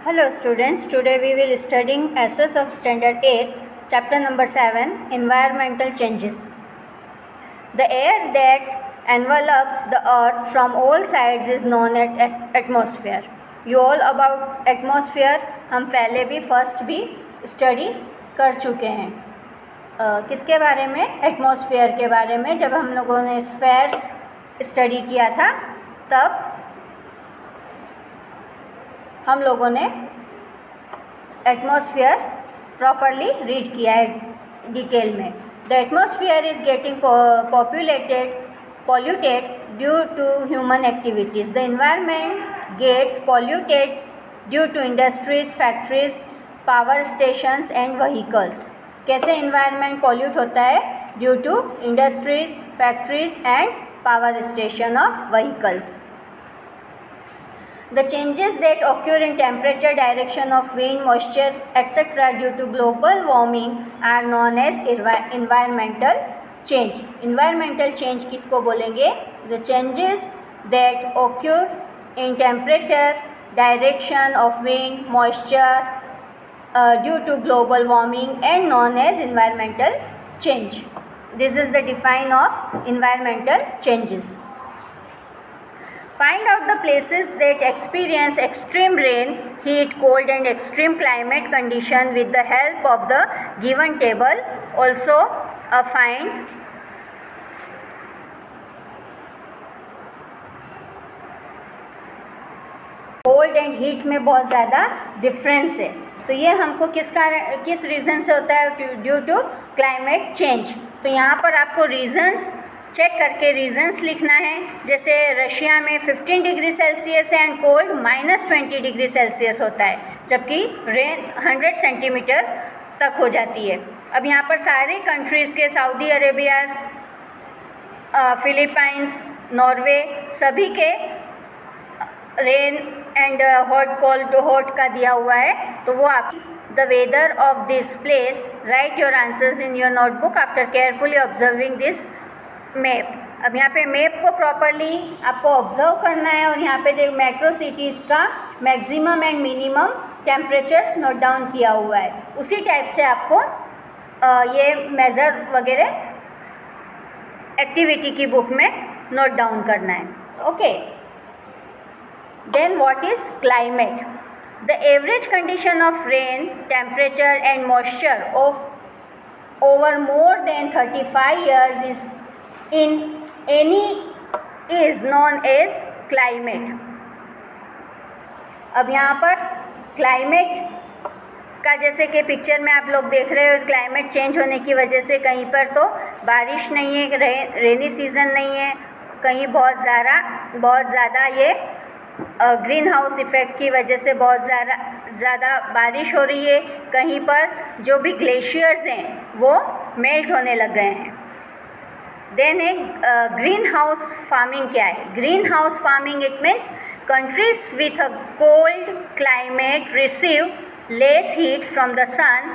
Hello students, today we will studying SS of standard 8, chapter number 7, environmental changes. The air that envelops the earth from all sides is known as atmosphere. You all about atmosphere हम पहले भी first भी study कर चुके हैं. किसके बारे में? एटमॉस्फेयर के बारे में. जब हम लोगों ने स्फेयर्स स्टडी किया था तब हम लोगों ने एटमॉस्फेयर प्रॉपरली रीड किया है डिटेल में. The atmosphere is getting polluted due to human activities. The environment gets polluted due to industries, factories, power stations and vehicles. कैसे environment pollute होता है? Due to industries, factories and power station of vehicles. The changes that occur in temperature, direction of wind, moisture, etc. due to global warming are known as environmental change. Environmental change किसको बोलेंगे? The changes that occur in temperature, direction of wind, moisture due to global warming and known as environmental change. This is the define of environmental changes. Find out the places that experience extreme rain, heat, cold and extreme climate condition with the help of the given table. Also find cold and heat में बहुत ज़्यादा difference है. तो ये हमको किस reason से होता है? Due to climate change. तो यहाँ पर आपको रीज़न्स चेक करके रीजंस लिखना है. जैसे रशिया में 15 डिग्री सेल्सियस है एंड कोल्ड -20 डिग्री सेल्सियस होता है, जबकि रेन 100 सेंटीमीटर तक हो जाती है. अब यहाँ पर सारे कंट्रीज़ के सऊदी अरेबिया, फिलीपाइंस, नॉर्वे सभी के rain and hot cold hot का दिया हुआ है. तो वो आप the weather of this place, write your answers in your notebook after carefully observing this map. अब यहाँ पे मैप को प्रॉपरली आपको ऑब्जर्व करना है और यहाँ पे देखो मेट्रो सिटीज़ का maximum and minimum temperature note down किया हुआ है. उसी टाइप से आपको ये मेज़र वगैरह एक्टिविटी की बुक में नोट डाउन करना है. Okay. Then what is climate? The average condition of rain, temperature and moisture of over more than 35 years is in any is known as climate. अब यहाँ पर क्लाइमेट का जैसे कि पिक्चर में आप लोग देख रहे हो, क्लाइमेट चेंज होने की वजह से कहीं पर तो बारिश नहीं है, रेनी सीज़न नहीं है, कहीं बहुत ज़्यादा ये ग्रीन हाउस इफ़ेक्ट की वजह से बहुत ज़्यादा बारिश हो रही है, कहीं पर जो भी ग्लेशियर्स हैं वो मेल्ट होने लग गए हैं. देन एक ग्रीन हाउस फार्मिंग क्या है? Green house farming it means countries with a cold climate receive less heat from the sun.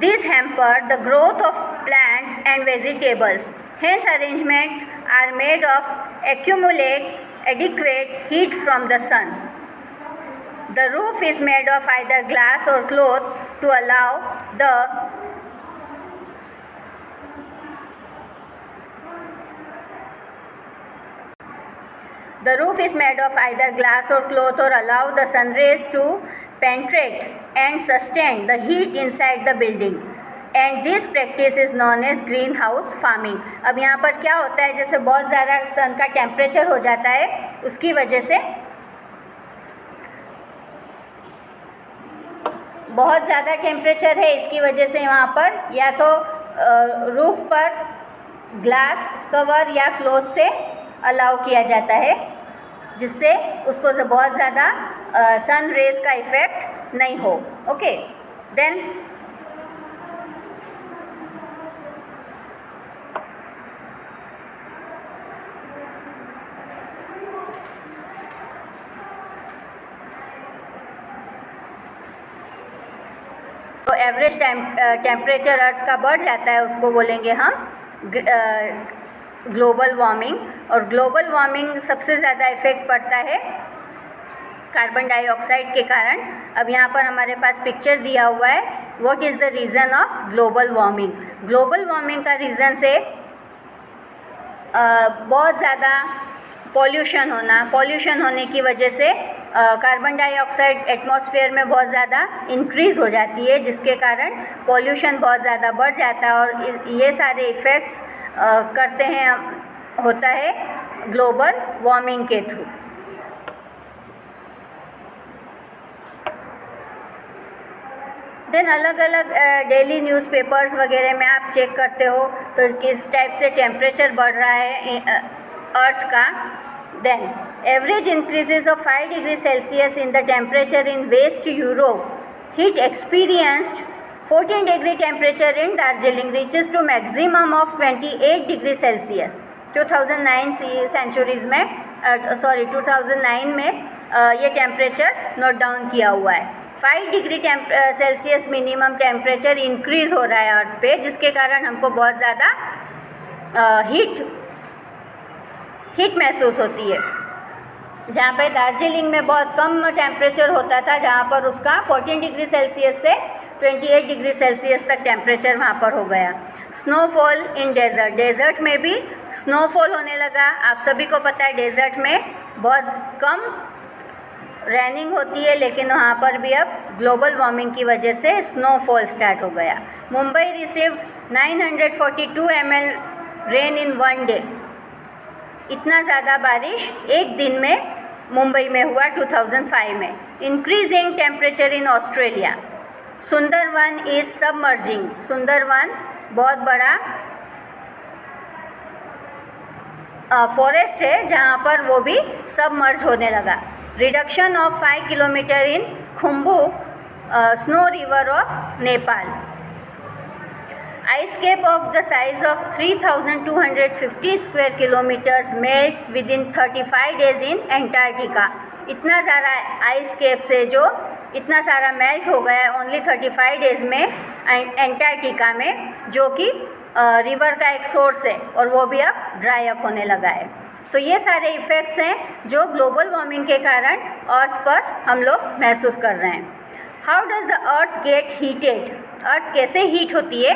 This hamper the growth of plants and vegetables. Hence arrangement are made of accumulate adequate heat from the sun. The roof is made of either glass और cloth to allow The roof is made of either glass or cloth or allow the sun rays to penetrate and sustain the heat inside the building. And this practice is known as greenhouse farming. अब यहाँ पर क्या होता है? जैसे बहुत ज़्यादा सन का टेम्परेचर हो जाता है, उसकी वजह से बहुत ज़्यादा टेम्परेचर है, इसकी वजह से वहाँ पर या तो रूफ पर ग्लास कवर या क्लॉथ से अलाउ किया जाता है, जिससे उसको बहुत ज़्यादा सन रेज का इफ़ेक्ट नहीं हो. ओके. देन तो एवरेज टेम्परेचर अर्थ का बढ़ जाता है, उसको बोलेंगे हम ग्लोबल वार्मिंग. और ग्लोबल वार्मिंग सबसे ज़्यादा इफ़ेक्ट पड़ता है कार्बन डाइऑक्साइड के कारण। अब यहाँ पर हमारे पास पिक्चर दिया हुआ है, what is the reason of global warming. Global warming का रीज़न से बहुत ज़्यादा पॉल्यूशन होने की वजह से कार्बन डाइऑक्साइड एटमॉस्फेयर में बहुत ज़्यादा इंक्रीज़ हो जाती है, जिसके कारण पॉल्यूशन बहुत ज़्यादा बढ़ जाता है और ये सारे इफ़ेक्ट्स करते हैं होता है ग्लोबल वार्मिंग के थ्रू। देन अलग अलग डेली न्यूज़पेपर्स वगैरह में आप चेक करते हो तो किस टाइप से टेम्परेचर बढ़ रहा है अर्थ का। Then average increases of 5 degree Celsius in the temperature in west Europe, heat experienced 14 degree temperature in Darjeeling reaches to maximum of 28 degree Celsius. 2009 centuries में 2009 में ये टेम्परेचर नोट डाउन किया हुआ है। 5 degree Celsius minimum temperature increase हो रहा है अर्थ पे, जिसके कारण हमको बहुत ज़्यादा हीट महसूस होती है। जहाँ पे दार्जिलिंग में बहुत कम टेम्परेचर होता था, जहाँ पर उसका 14 डिग्री सेल्सियस से 28 डिग्री सेल्सियस तक टेम्परेचर वहाँ पर हो गया। स्नोफॉल इन डेजर्ट में भी स्नोफॉल होने लगा। आप सभी को पता है डेजर्ट में बहुत कम रेनिंग होती है, लेकिन वहाँ पर भी अब ग्लोबल वार्मिंग की वजह से स्नोफॉल स्टार्ट हो गया। मुंबई रिसीव 942 ml रेन इन 1 डे। इतना ज़्यादा बारिश एक दिन में मुंबई में हुआ 2005 में। Increasing temperature in Australia, Sundarban is submerging. Sundarban बहुत बड़ा फॉरेस्ट है जहाँ पर वो भी सबमर्ज होने लगा। Reduction of 5 kilometer in Khumbu snow river of Nepal. Ice cap of the size of 3250 square kilometers melts within 35 days in Antarctica. इतना सारा आइस कैप से जो इतना सारा मेल्ट हो गया है ओनली 35 डेज में एंटार्क्टिका में, जो कि रिवर का एक सोर्स है और वो भी अब ड्राई अप होने लगा है। तो ये सारे इफ़ेक्ट्स हैं जो ग्लोबल वार्मिंग के कारण अर्थ पर हम लोग महसूस कर रहे हैं। How does the earth get heated? Earth कैसे हीट होती है?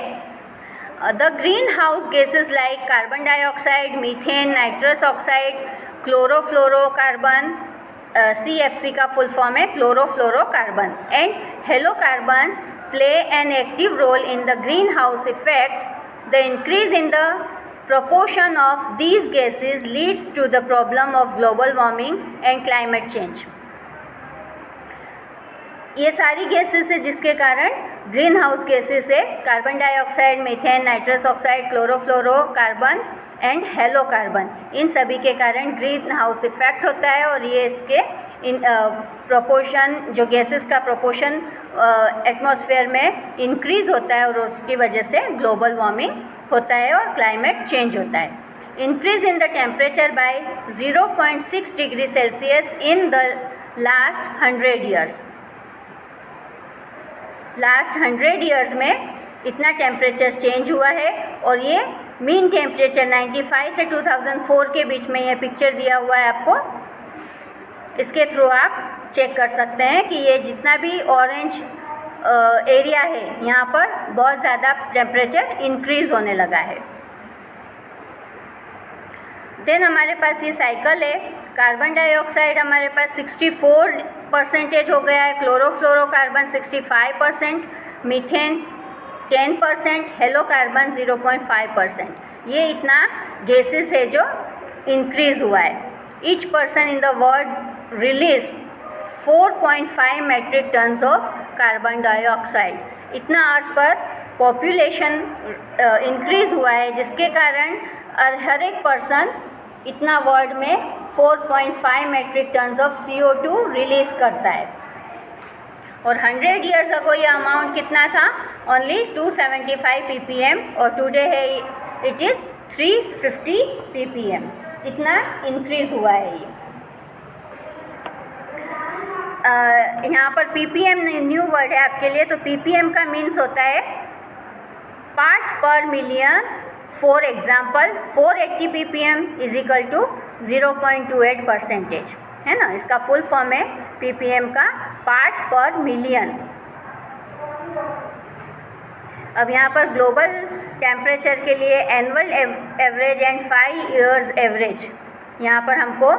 The green house gases like carbon dioxide, methane, nitrous oxide, chlorofluorocarbon, CFC का फुल फॉर्म है chlorofluorocarbon, and halocarbons play an active role in the green house effect. The increase in the proportion of these gases leads to the problem of global warming and climate change. ये सारी gases है जिसके कारण green house gases है carbon dioxide, methane, nitrous oxide, chlorofluorocarbon and halocarbon. इन सभी के कारण ग्रीन हाउस इफेक्ट होता है और ये इसके इन प्रोपोर्शन जो गैसेस का प्रोपोर्शन एटमॉस्फेयर में इंक्रीज़ होता है और उसकी वजह से ग्लोबल वार्मिंग होता है और क्लाइमेट चेंज होता है। Increase in the temperature by 0.6 degree Celsius in the last 100 years. Last 100 years में इतना टेम्परेचर चेंज हुआ है और ये मीन टेम्परेचर 95 से 2004 के बीच में ये पिक्चर दिया हुआ है आपको। इसके थ्रू आप चेक कर सकते हैं कि ये जितना भी ऑरेंज एरिया है यहाँ पर बहुत ज़्यादा टेम्परेचर इंक्रीज़ होने लगा है। देन हमारे पास ये साइकिल है। कार्बन डाइऑक्साइड हमारे पास 64% हो गया है, क्लोरोफ्लोरोकार्बन 65%, मीथेन 10%, हेलोकार्बन 0.5%। ये इतना गैसेस है जो इंक्रीज़ हुआ है। Each person in the world release 4.5 metric tons of carbon dioxide. इतना अर्थ पर पॉपुलेशन इंक्रीज़ हुआ है जिसके कारण हर एक पर्सन इतना वर्ल्ड में 4.5 metric tons of CO2 release करता है। और 100 ईयर्स अगो ये अमाउंट कितना था? ओनली 275 ppm और टुडे है इट इज़ 350 ppm। इतना इंक्रीज़ हुआ है ये। यहाँ पर ppm न्यू वर्ड है आपके लिए। तो ppm का मीन्स होता है part per million. For example 480 ppm is equal to 0.28%। है ना, इसका फुल फॉर्म है ppm का पार्ट पर मिलियन। अब यहाँ पर ग्लोबल टेम्परेचर के लिए annual average and 5 years average यहाँ पर हमको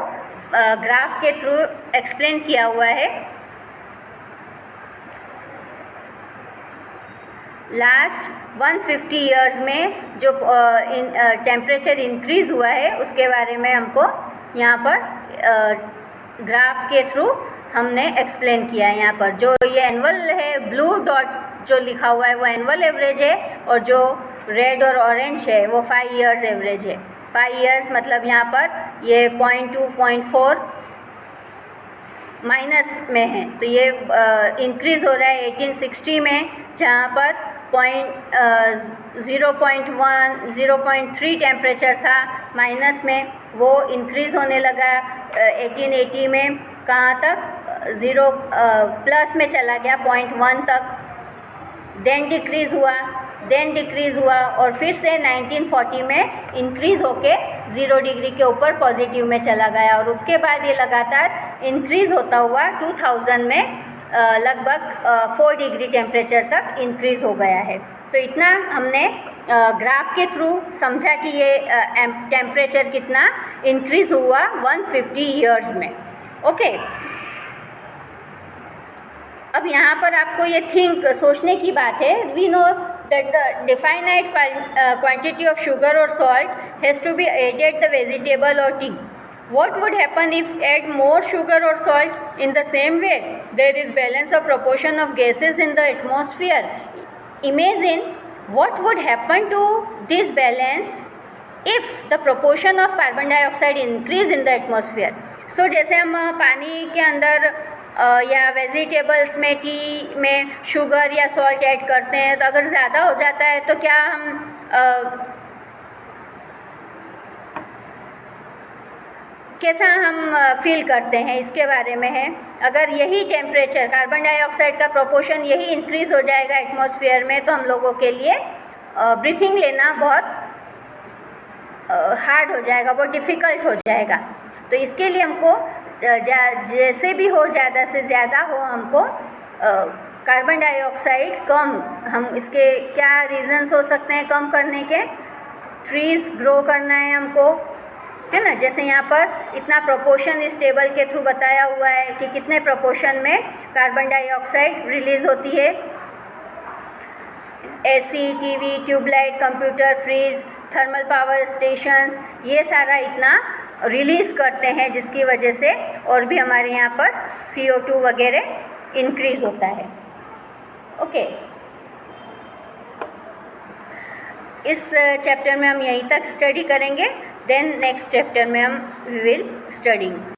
ग्राफ के थ्रू एक्सप्लेन किया हुआ है। लास्ट 150 ईयर्स में जो टेम्परेचर इंक्रीज़ हुआ है उसके बारे में हमको यहाँ पर ग्राफ के थ्रू हमने एक्सप्लेन किया है। यहाँ पर जो ये एनुअल है, ब्लू डॉट जो लिखा हुआ है वो एनुअल एवरेज है, और जो रेड और ऑरेंज है वो 5 ईयर्स एवरेज है। 5 ईयर्स मतलब यहाँ पर ये 0.2 0.4 माइनस में है, तो ये इंक्रीज़ हो रहा है 1860 में, जहाँ पर 0.1 0.3 टेम्परेचर था माइनस में, वो इंक्रीज़ होने लगा 1880 में, कहाँ तक 0 प्लस में चला गया 0.1 तक, देन डिक्रीज़ हुआ और फिर से 1940 में इंक्रीज़ होके 0 डिग्री के ऊपर पॉजिटिव में चला गया, और उसके बाद ये लगातार इंक्रीज़ होता हुआ 2000 में लगभग 4 डिग्री टेम्परेचर तक इंक्रीज़ हो गया है। तो इतना हमने ग्राफ के थ्रू समझा कि ये टेम्परेचर कितना इंक्रीज़ हुआ 150 ईयर्स में। ओके, अब यहाँ पर आपको ये सोचने की बात है। We know that the definite quantity of sugar और salt has to be added the vegetable और tea. What would happen if add more sugar or salt in the same way? There is balance of proportion of gases in the atmosphere. Imagine what would happen to this balance if the proportion of carbon dioxide increase in the atmosphere. So जैसे हम पानी के अंदर या vegetables में, T में sugar या salt add करते हैं, तो अगर ज़्यादा हो जाता है तो क्या हम कैसा हम फील करते हैं, इसके बारे में है। अगर यही टेम्परेचर, कार्बन डाइऑक्साइड का प्रोपोर्शन यही इंक्रीज़ हो जाएगा एटमॉस्फेयर में, तो हम लोगों के लिए ब्रीथिंग लेना बहुत हार्ड हो जाएगा, बहुत डिफ़िकल्ट हो जाएगा। तो इसके लिए हमको जैसे भी हो, ज़्यादा से ज़्यादा हो, हमको कार्बन डाइऑक्साइड कम, हम इसके क्या रीज़न्स हो सकते हैं कम करने के? ट्रीज़ ग्रो करना है हमको, है ना। जैसे यहाँ पर इतना प्रोपोर्शन इस टेबल के थ्रू बताया हुआ है कि कितने प्रोपोर्शन में कार्बन डाइऑक्साइड रिलीज़ होती है। AC, TV, tubelight, computer, fridge, thermal power stations, ये सारा इतना रिलीज़ करते हैं, जिसकी वजह से और भी हमारे यहाँ पर CO2 वगैरह इंक्रीज़ होता है। ओके, इस चैप्टर में हम यहीं तक स्टडी करेंगे, देन नेक्स्ट चैप्टर में हम विल स्टडिंग।